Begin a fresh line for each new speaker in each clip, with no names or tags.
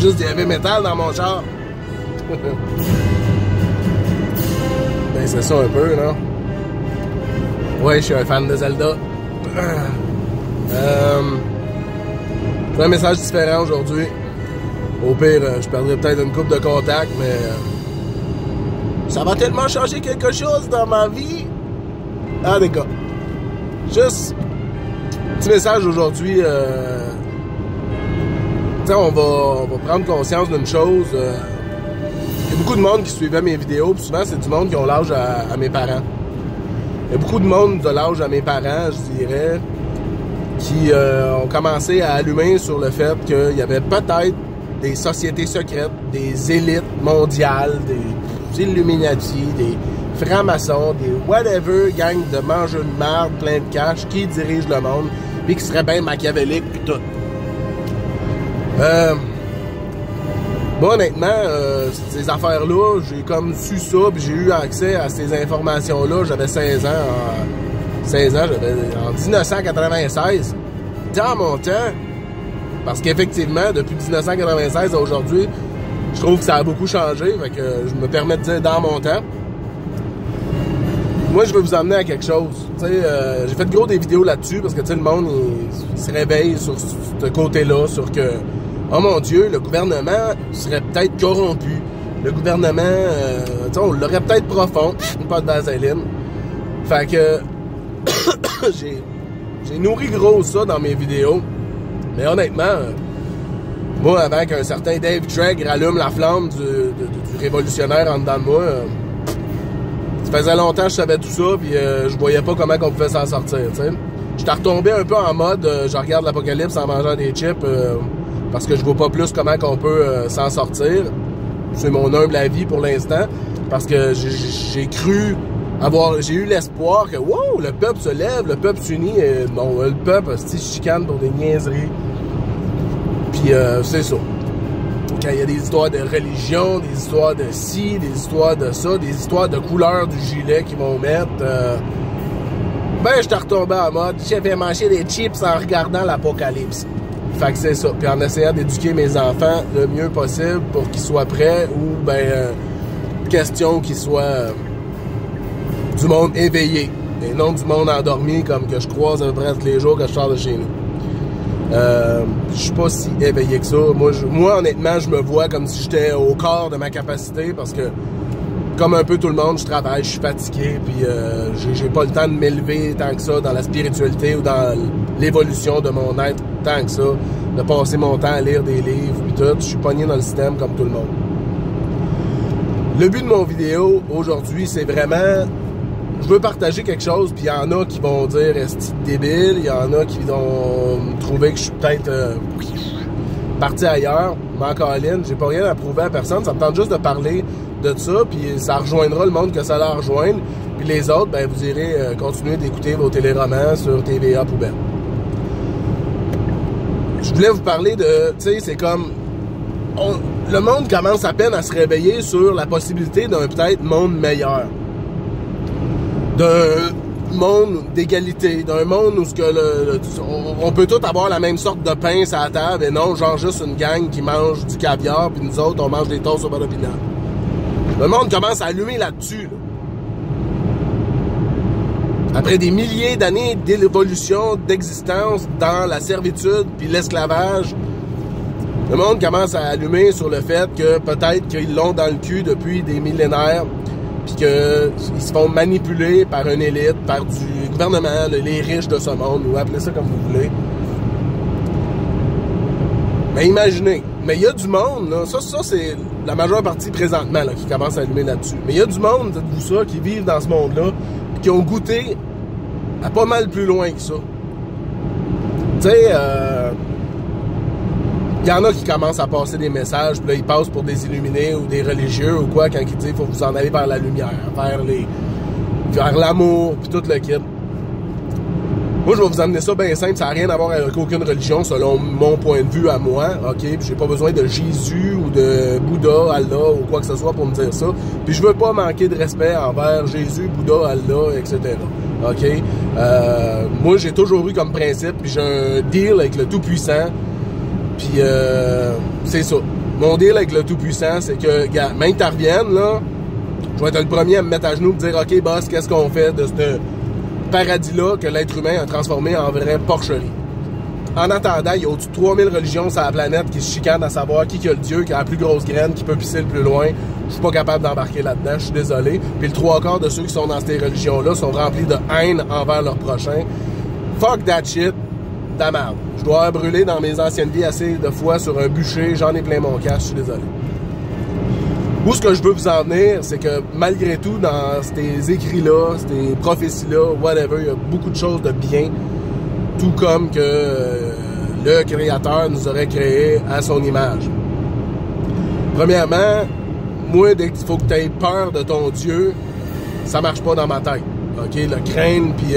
juste du heavy metal dans mon char. Ben c'est ça un peu, non? Ouais, je suis un fan de Zelda. C'est un message différent aujourd'hui. Au pire, je perdrai peut-être une coupe de contact, mais ça va tellement changer quelque chose dans ma vie. Ah, les gars. Juste petit message aujourd'hui. On va prendre conscience d'une chose. Il y a beaucoup de monde qui suivait mes vidéos, puis souvent c'est du monde qui ont l'âge à mes parents. Il y a beaucoup de monde de l'âge à mes parents, je dirais, qui ont commencé à allumer sur le fait qu'il y avait peut-être des sociétés secrètes, des élites mondiales, des Illuminati, des francs-maçons, des whatever, gang de mangeux de marde, plein de cash, qui dirigent le monde, puis qui seraient bien machiavéliques, puis tout. Moi, honnêtement, ces affaires-là, j'ai comme su ça, puis j'ai eu accès à ces informations-là. J'avais 16 ans. 16 ans, j'avais en 1996. Dans mon temps, parce qu'effectivement, depuis 1996 à aujourd'hui, je trouve que ça a beaucoup changé. Fait que je me permets de dire dans mon temps. Moi, je veux vous emmener à quelque chose. J'ai fait gros des vidéos là-dessus parce que le monde il se réveille sur ce côté-là, sur que oh mon Dieu, le gouvernement serait peut-être corrompu. Le gouvernement, on l'aurait peut-être profond, pas de vaseline. Fait que j'ai nourri gros ça dans mes vidéos. Mais honnêtement, moi, avant qu'un certain Dave Treg rallume la flamme du révolutionnaire en dedans de moi, ça faisait longtemps que je savais tout ça, puis je voyais pas comment on pouvait s'en sortir, t'sais. J'étais retombé un peu en mode, je regarde l'apocalypse en mangeant des chips, parce que je vois pas plus comment qu'on peut s'en sortir. C'est mon humble avis pour l'instant, parce que j'ai cru j'ai eu l'espoir que, wow, le peuple se lève, le peuple s'unit, et non, le peuple, se chicane pour des niaiseries. Puis c'est ça. Quand il y a des histoires de religion, des histoires de ci, des histoires de ça, des histoires de couleur du gilet qu'ils vont mettre, ben, j'étais retombé en mode, j'avais mangé des chips en regardant l'apocalypse. Fait que c'est ça. Puis en essayant d'éduquer mes enfants le mieux possible pour qu'ils soient prêts ou, question qu'ils soient du monde éveillé et non du monde endormi comme que je croise à peu près tous les jours que je sors de chez nous. Je suis pas si éveillé que ça. Moi, honnêtement, je me vois comme si j'étais au quart de ma capacité parce que, comme un peu tout le monde, je travaille, je suis fatigué, puis j'ai pas le temps de m'élever tant que ça dans la spiritualité ou dans l'évolution de mon être tant que ça, de passer mon temps à lire des livres, puis tout. Je suis pogné dans le système comme tout le monde. Le but de mon vidéo aujourd'hui, c'est vraiment... Je veux partager quelque chose, puis il y en a qui vont dire « Est-ce débile », il y en a qui vont trouver que je suis peut-être parti ailleurs, mais encore Lynn, j'ai pas rien à prouver à personne, ça me tente juste de parler de ça, puis ça rejoindra le monde que ça la rejoigne, puis les autres, ben vous irez continuer d'écouter vos téléromans sur TVA Poubelle. Je voulais vous parler de, tu sais, c'est comme, le monde commence à peine à se réveiller sur la possibilité d'un peut-être monde meilleur. D'un monde d'égalité, d'un monde où on peut tous avoir la même sorte de pain sur la table et non genre juste une gang qui mange du caviar puis nous autres on mange des toasts au beurre de pinot. Le monde commence à allumer là-dessus. Là. Après des milliers d'années d'évolution, d'existence dans la servitude puis l'esclavage, le monde commence à allumer sur le fait que peut-être qu'ils l'ont dans le cul depuis des millénaires puis qu'ils se font manipuler par une élite, par du gouvernement, les riches de ce monde, ou appelez ça comme vous voulez. Mais imaginez, mais il y a du monde, là, ça c'est la majeure partie présentement là, qui commence à allumer là-dessus. Mais il y a du monde, dites-vous ça, qui vivent dans ce monde-là, puis qui ont goûté à pas mal plus loin que ça. Tu sais, il y en a qui commencent à passer des messages, puis là, ils passent pour des illuminés ou des religieux ou quoi, quand ils disent qu'il faut vous en aller vers la lumière, vers l'amour, puis tout le kit. Moi, je vais vous amener ça bien simple, ça n'a rien à voir avec aucune religion, selon mon point de vue à moi, ok? Puis j'ai pas besoin de Jésus ou de Bouddha, Allah ou quoi que ce soit pour me dire ça. Puis je veux pas manquer de respect envers Jésus, Bouddha, Allah, etc. Ok? Moi, j'ai toujours eu comme principe, puis j'ai un deal avec le Tout-Puissant. Puis c'est ça. Mon deal avec le Tout-Puissant, c'est que, gars, même que tu reviennes, là, je vais être le premier à me mettre à genoux et dire, OK, boss, qu'est-ce qu'on fait de ce paradis-là que l'être humain a transformé en vraie porcherie? En attendant, il y a au-dessus de 3000 religions sur la planète qui se chicanent à savoir qui a le Dieu, qui a la plus grosse graine, qui peut pisser le plus loin. Je suis pas capable d'embarquer là-dedans, je suis désolé. Puis le 3/4 de ceux qui sont dans ces religions-là sont remplis de haine envers leur prochain. Fuck that shit, ta merde. Je dois avoir brûlé dans mes anciennes vies assez de fois sur un bûcher, j'en ai plein mon cash, je suis désolé. Où ce que je veux vous en venir, c'est que malgré tout, dans ces écrits-là, ces prophéties-là, whatever, il y a beaucoup de choses de bien. Tout comme que le Créateur nous aurait créé à son image. Premièrement, moi, dès qu'il faut que tu aies peur de ton Dieu, ça marche pas dans ma tête. OK? Le craindre, puis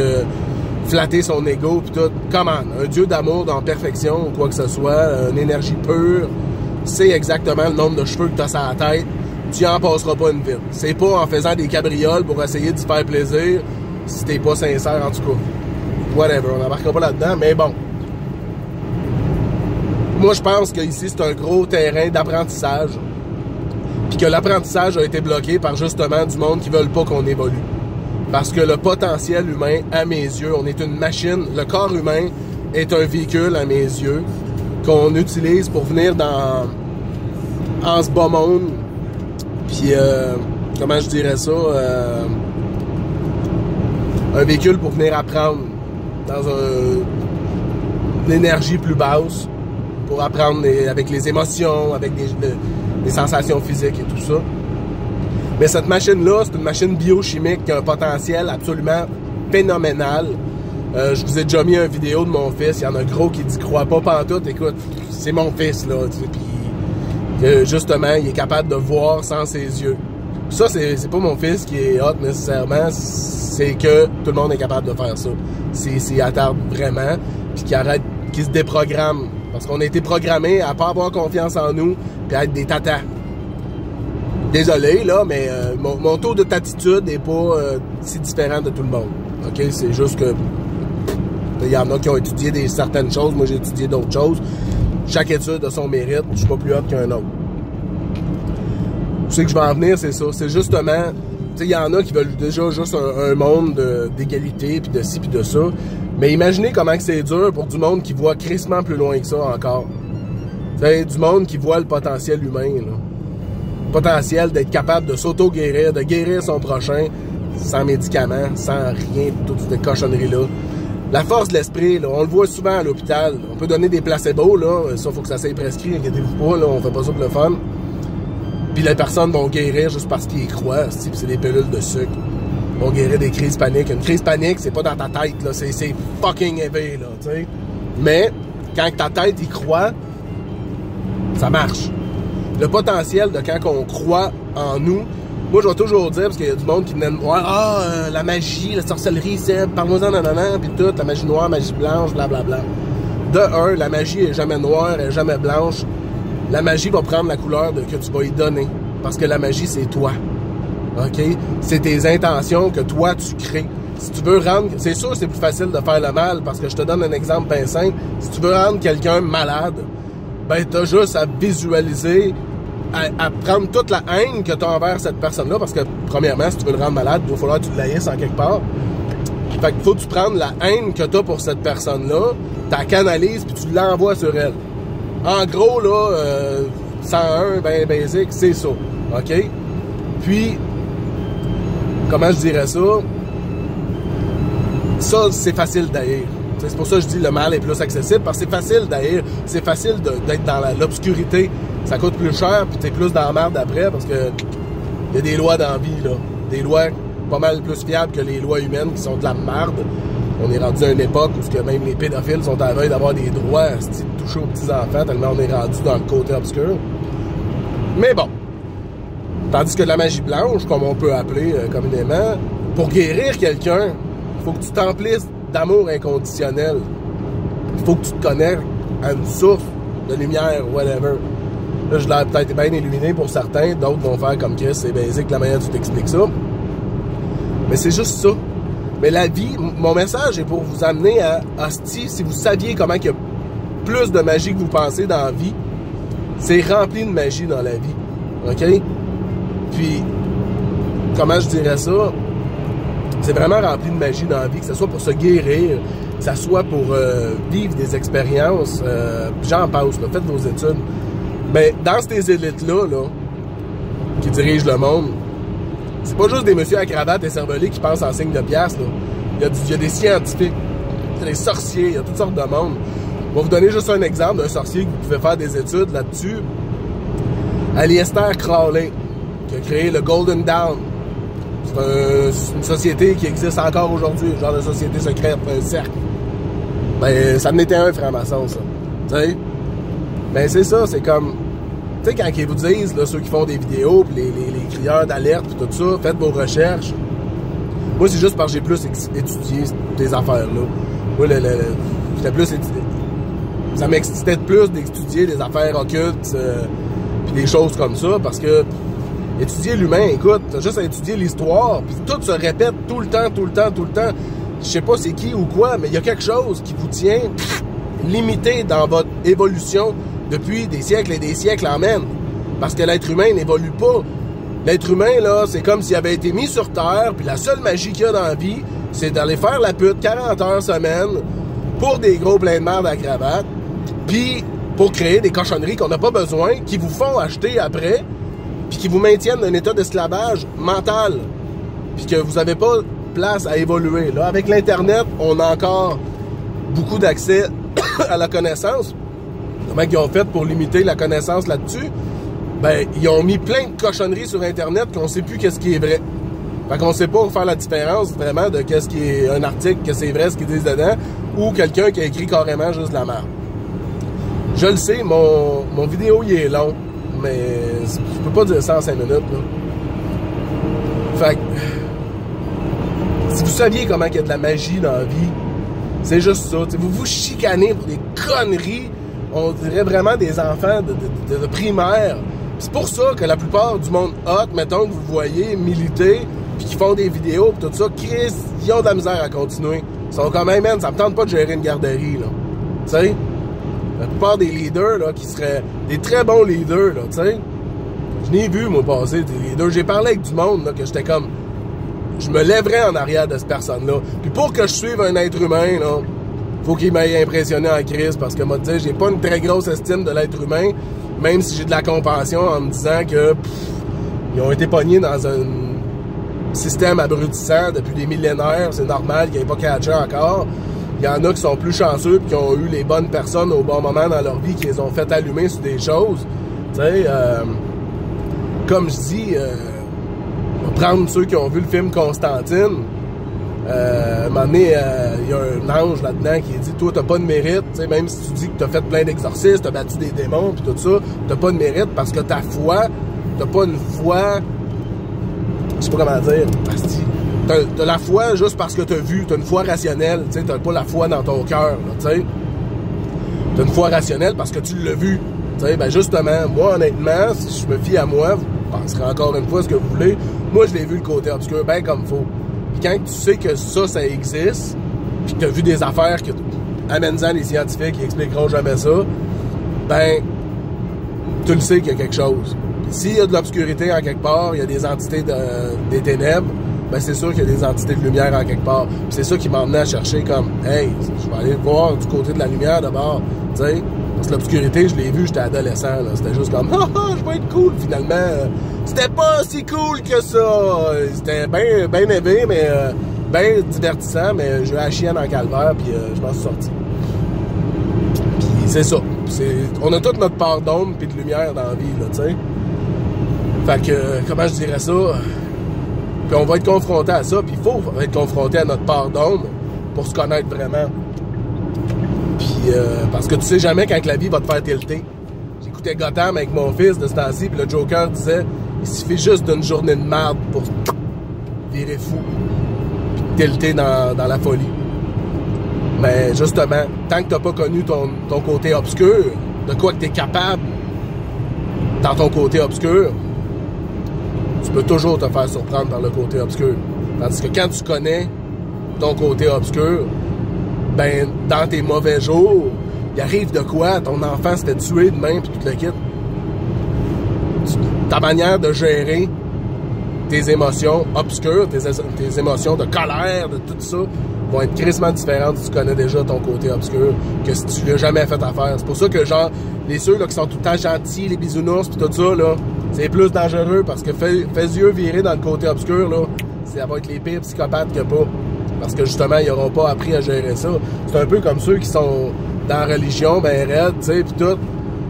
flatter son ego, puis tout. Come on! Un Dieu d'amour dans perfection, ou quoi que ce soit, une énergie pure, c'est exactement le nombre de cheveux que tu as sur la tête, tu en passeras pas une vite. C'est pas en faisant des cabrioles pour essayer de se faire plaisir, si t'es pas sincère, en tout cas. Whatever, on n'embarquera pas là-dedans, mais bon. Moi, je pense qu'ici, c'est un gros terrain d'apprentissage. Puis que l'apprentissage a été bloqué par justement du monde qui veulent pas qu'on évolue. Parce que le potentiel humain, à mes yeux, on est une machine. Le corps humain est un véhicule, à mes yeux, qu'on utilise pour venir en ce bas monde. Puis, comment je dirais ça? Un véhicule pour venir apprendre dans une énergie plus basse, pour apprendre avec les émotions, avec des sensations physiques et tout ça. Mais cette machine-là, c'est une machine biochimique qui a un potentiel absolument phénoménal. Je vous ai déjà mis une vidéo de mon fils. Il y en a un gros qui dit « Crois pas pantoute ». Écoute, c'est mon fils, là. Puis, justement, il est capable de voir sans ses yeux. Ça, c'est pas mon fils qui est hot nécessairement. C'est que tout le monde est capable de faire ça. S'il attarde vraiment, puis qu'il se déprogramme. Parce qu'on a été programmé à pas avoir confiance en nous, puis à être des tatas. Désolé, là, mais mon taux de tatitude n'est pas si différent de tout le monde. OK? C'est juste que il y en a qui ont étudié certaines choses. Moi, j'ai étudié d'autres choses. Chaque étude a son mérite. Je suis pas plus hot qu'un autre. Tu sais que je vais en venir, c'est ça. C'est justement... Tu sais, il y en a qui veulent déjà juste un monde d'égalité, puis de ci, puis de ça. Mais imaginez comment que c'est dur pour du monde qui voit crissement plus loin que ça encore. Tu sais, du monde qui voit le potentiel humain, là. Le potentiel d'être capable de s'auto-guérir, de guérir son prochain, sans médicaments, sans rien, toutes ces cochonneries-là. La force de l'esprit, là, on le voit souvent à l'hôpital. On peut donner des placebos, là. Ça, faut que ça soit prescrit, inquiétez-vous pas, là. On fait pas ça pour le fun. Puis les personnes vont guérir juste parce qu'ils y croient, puis c'est des pilules de sucre. Ils vont guérir des crises paniques. Une crise panique, c'est pas dans ta tête, là, c'est fucking élevé, là, tu sais. Mais, quand ta tête y croit, ça marche. Le potentiel de quand on croit en nous, moi je vais toujours dire, parce qu'il y a du monde qui venait me voir, la magie, la sorcellerie, c'est parle-moi-en, nanana, puis tout, la magie noire, magie blanche, blablabla. De un, la magie est jamais noire, elle est jamais blanche. La magie va prendre la couleur que tu vas y donner. Parce que la magie, c'est toi. OK? C'est tes intentions que toi, tu crées. Si tu veux rendre... C'est sûr c'est plus facile de faire le mal, parce que je te donne un exemple bien simple. Si tu veux rendre quelqu'un malade, ben t'as juste à visualiser, à prendre toute la haine que t'as envers cette personne-là, parce que, premièrement, si tu veux le rendre malade, il va falloir que tu l'haïsses en quelque part. Fait qu'il faut que tu prennes la haine que t'as pour cette personne-là, tu la canalises, puis tu l'envoies sur elle. En gros, là, 101, ben basic, c'est ça. OK? Puis, comment je dirais ça? Ça, c'est facile d'haïr. C'est pour ça que je dis le mal est plus accessible, parce que c'est facile d'haïr. C'est facile d'être dans l'obscurité. Ça coûte plus cher, puis t'es plus dans la merde après, parce que il y a des lois dans la vie, là. Des lois pas mal plus fiables que les lois humaines qui sont de la merde. On est rendu à une époque où que même les pédophiles sont à la veille d'avoir des droits de toucher aux petits-enfants, tellement on est rendu dans le côté obscur. Mais bon. Tandis que la magie blanche, comme on peut appeler communément, pour guérir quelqu'un, il faut que tu t'emplisses d'amour inconditionnel. Il faut que tu te connectes à une source de lumière, whatever. Là, je l'ai peut-être bien illuminé pour certains, d'autres vont faire comme Chris, c'est basique la manière dont tu t'expliques ça. Mais c'est juste ça. Mais la vie, mon message est pour vous amener à hostie, si vous saviez comment il y a plus de magie que vous pensez dans la vie, C'est rempli de magie dans la vie. OK? Puis, comment je dirais ça? C'est vraiment rempli de magie dans la vie, que ce soit pour se guérir, que ce soit pour vivre des expériences. J'en passe, là, faites vos études. Mais dans ces élites-là, là, qui dirigent le monde, c'est pas juste des messieurs à cravate et cervelés qui pensent en signe de pièce. Il y a des scientifiques, il y a des sorciers, il y a toutes sortes de monde. Je vais vous donner juste un exemple d'un sorcier que vous pouvez faire des études là-dessus. Aleister Crowley, qui a créé le Golden Dawn. C'est une société qui existe encore aujourd'hui, un genre de société secrète, un cercle. Ben, ça en était un franc-maçon, ça. Tu sais? Ben, c'est ça, c'est comme... Tu sais, quand ils vous disent, là, ceux qui font des vidéos, puis les crieurs d'alerte, puis tout ça, faites vos recherches. Moi, c'est juste parce que j'ai plus étudié ces affaires-là. Moi, j'étais plus... Ça m'excitait plus d'étudier des affaires occultes, puis des choses comme ça, parce que étudier l'humain, écoute, t'as juste à étudier l'histoire, puis tout se répète tout le temps. Je sais pas c'est qui ou quoi, mais il y a quelque chose qui vous tient limité dans votre évolution depuis des siècles et des siècles en même. Parce que l'être humain n'évolue pas. L'être humain, là, c'est comme s'il avait été mis sur Terre, puis la seule magie qu'il y a dans la vie, c'est d'aller faire la pute 40 heures semaine pour des gros pleins de merde à cravate, puis pour créer des cochonneries qu'on n'a pas besoin, qui vous font acheter après, puis qui vous maintiennent dans un état d'esclavage mental, puis que vous n'avez pas place à évoluer. Là, avec l'Internet, on a encore beaucoup d'accès à la connaissance. Comment ils ont fait pour limiter la connaissance là-dessus? Ben, ils ont mis plein de cochonneries sur Internet qu'on ne sait plus qu'est-ce qui est vrai. Fait qu'on ne sait pas faire la différence vraiment de qu'est-ce qui est un article, que c'est vrai ce qu'ils disent dedans, ou quelqu'un qui a écrit carrément juste de la merde. Je le sais, mon vidéo, il est long, mais je peux pas dire ça en 5 minutes, là. Fait que, si vous saviez comment il y a de la magie dans la vie, c'est juste ça. T'sais, vous vous chicanez pour des conneries, on dirait vraiment des enfants de primaire. C'est pour ça que la plupart du monde hot, mettons que vous voyez militer, puis qui font des vidéos, pis tout ça, Chris, ils ont de la misère à continuer. Ils sont comme, hey man, ça me tente pas de gérer une garderie, là. Tu sais? La plupart des leaders, là, qui seraient des très bons leaders, là, tu sais. Je n'ai vu, moi, passer des leaders. J'ai parlé avec du monde, là, que j'étais comme... Je me lèverais en arrière de cette personne-là. Puis pour que je suive un être humain, là, faut qu'il m'aille impressionné en crise, parce que, moi, tu sais, j'ai pas une très grosse estime de l'être humain, même si j'ai de la compassion en me disant que, ils ont été pognés dans un système abrutissant depuis des millénaires. C'est normal qu'ils n'aient pas catché encore. Il y en a qui sont plus chanceux et qui ont eu les bonnes personnes au bon moment dans leur vie, qui les ont fait allumer sur des choses. Tu sais, comme je dis, on va prendre ceux qui ont vu le film Constantine. À un moment donné, il y a un ange là-dedans qui dit « Toi, t'as pas de mérite, t'sais, même si tu dis que t'as fait plein d'exorcismes, t'as battu des démons, puis tout ça, t'as pas de mérite parce que ta foi, t'as pas une foi... » Je sais pas comment dire. T'as la foi juste parce que t'as vu, t'as une foi rationnelle, tu sais, t'as pas la foi dans ton cœur, tu sais. T'as une foi rationnelle parce que tu l'as vu. Tu sais, ben justement, moi, honnêtement, si je me fie à moi, vous penserez encore une fois ce que vous voulez, moi, je l'ai vu le côté obscur, ben comme faut. Puis quand tu sais que ça existe, puis que t'as vu des affaires que, amène-en les scientifiques, ils expliqueront jamais ça, ben, tu le sais qu'il y a quelque chose. S'il y a de l'obscurité en quelque part, il y a des entités des ténèbres, ben c'est sûr qu'il y a des entités de lumière en quelque part. Puis c'est ça qui m'a emmené à chercher comme, hey, je vais aller voir du côté de la lumière d'abord, tu sais. Parce que l'obscurité, je l'ai vu, j'étais adolescent, là. C'était juste comme, je vais être cool, finalement. C'était pas si cool que ça. C'était bien élevé, mais bien divertissant, mais j'ai eu la chienne en calvaire, puis je m'en suis sorti. Puis c'est ça. On a toute notre part d'ombre puis de lumière dans la vie, là, tu sais. Fait que, comment je dirais ça? Puis on va être confronté à ça, puis il faut être confronté à notre part d'ombre pour se connaître vraiment. Puis, parce que tu sais jamais quand la vie va te faire tilter. J'écoutais Gotham avec mon fils de ce temps-ci, puis le Joker disait, il suffit juste d'une journée de merde pour virer fou, puis tilter dans la folie. Mais justement, tant que t'as pas connu ton côté obscur, de quoi que t'es capable dans ton côté obscur, tu peux toujours te faire surprendre par le côté obscur. Tandis que quand tu connais ton côté obscur, ben, dans tes mauvais jours, il arrive de quoi? Ton enfant se fait tuer demain, puis tu te le quittes. ta manière de gérer tes émotions obscures, tes émotions de colère, de tout ça, vont être crissement différentes si tu connais déjà ton côté obscur que si tu l'as jamais fait affaire. C'est pour ça que, genre, ceux là, qui sont tout le temps gentils, les bisounours pis tout ça, là, c'est plus dangereux parce que fais-yeux virer dans le côté obscur, là, ça va être les pires psychopathes qu'il n'y a pas. Parce que, justement, ils n'auront pas appris à gérer ça. C'est un peu comme ceux qui sont dans la religion, ben raide, tu sais, pis tout.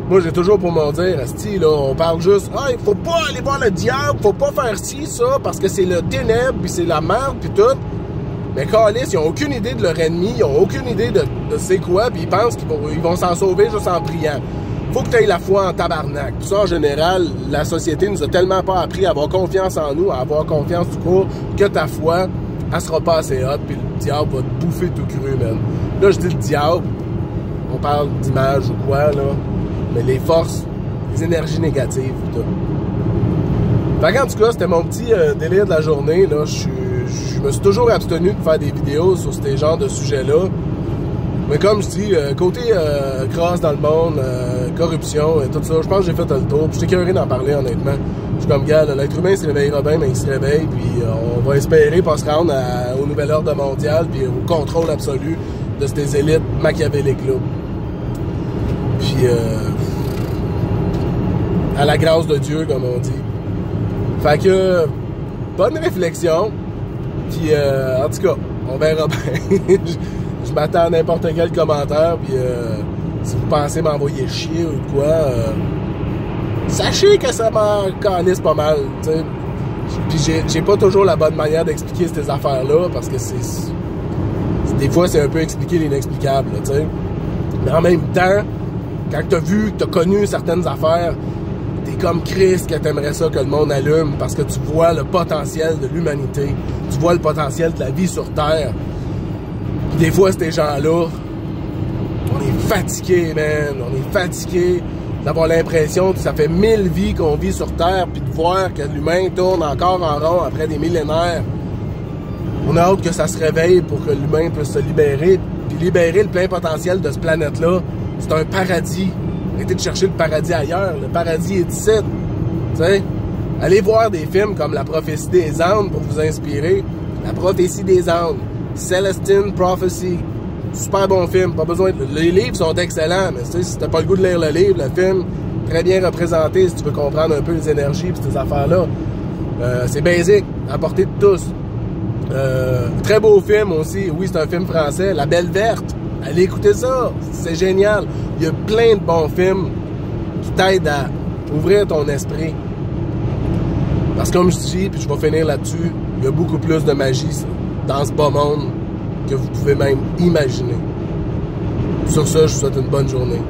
Moi, j'ai toujours pour m'en dire, asti, là, on parle juste, ah, il faut pas aller voir le diable, faut pas faire ci, ça, parce que c'est le ténèbre, puis c'est la merde, puis tout. Mais câlisse, ils ont aucune idée de leur ennemi, ils ont aucune idée de c'est quoi, puis ils pensent qu'ils vont s'en sauver juste en priant. Faut que tu aies la foi en tabarnak. Puis ça, en général, la société nous a tellement pas appris à avoir confiance en nous, à avoir confiance tout court, que ta foi, elle sera pas assez haute, puis le diable va te bouffer tout cru, man. Là, je dis le diable, on parle d'image ou quoi, là. Mais les forces, les énergies négatives, tout. Fait qu'en tout cas, c'était mon petit délire de la journée, là. Je me suis toujours abstenu de faire des vidéos sur ces genres de sujets-là. Mais comme je dis, côté crasse dans le monde, corruption et tout ça, je pense que j'ai fait le tour. Puis j'étais curieux d'en parler, honnêtement. Je suis comme, gars, l'être humain se réveillera bien, mais il se réveille. Puis on va espérer pas se rendre au nouvel ordre mondial puis au contrôle absolu de ces élites machiavéliques-là. Puis à la grâce de Dieu, comme on dit. Fait que, bonne réflexion. Puis, en tout cas, on verra bien. Je m'attends à n'importe quel commentaire. Puis, si vous pensez m'envoyer chier ou quoi, sachez que ça m'en calisse pas mal. T'sais. Puis, j'ai pas toujours la bonne manière d'expliquer ces affaires-là. Parce que des fois, c'est un peu expliquer l'inexplicable. T'sais. Mais en même temps, quand t'as vu, que t'as connu certaines affaires, t'es comme Christ que t'aimerais ça que le monde allume parce que tu vois le potentiel de l'humanité. Tu vois le potentiel de la vie sur Terre. Puis des fois, ces gens-là, on est fatigués, man. On est fatigués d'avoir l'impression que ça fait 1000 vies qu'on vit sur Terre puis de voir que l'humain tourne encore en rond après des millénaires. On a hâte que ça se réveille pour que l'humain puisse se libérer puis libérer le plein potentiel de cette planète-là. C'est un paradis. Arrêtez de chercher le paradis ailleurs. Le paradis est ici. Tu sais? Allez voir des films comme La prophétie des Andes pour vous inspirer. La prophétie des Andes. Celestine Prophecy. Super bon film. Pas besoin de... Les livres sont excellents, mais tu sais, si t'as pas le goût de lire le livre, le film, très bien représenté si tu veux comprendre un peu les énergies et ces affaires-là. C'est basique, à portée de tous. Très beau film aussi. Oui, c'est un film français. La Belle Verte. Allez écouter ça, c'est génial. Il y a plein de bons films qui t'aident à ouvrir ton esprit. Parce que comme je dis, puis je vais finir là-dessus, il y a beaucoup plus de magie dans ce bas monde que vous pouvez même imaginer. Sur ça, je vous souhaite une bonne journée.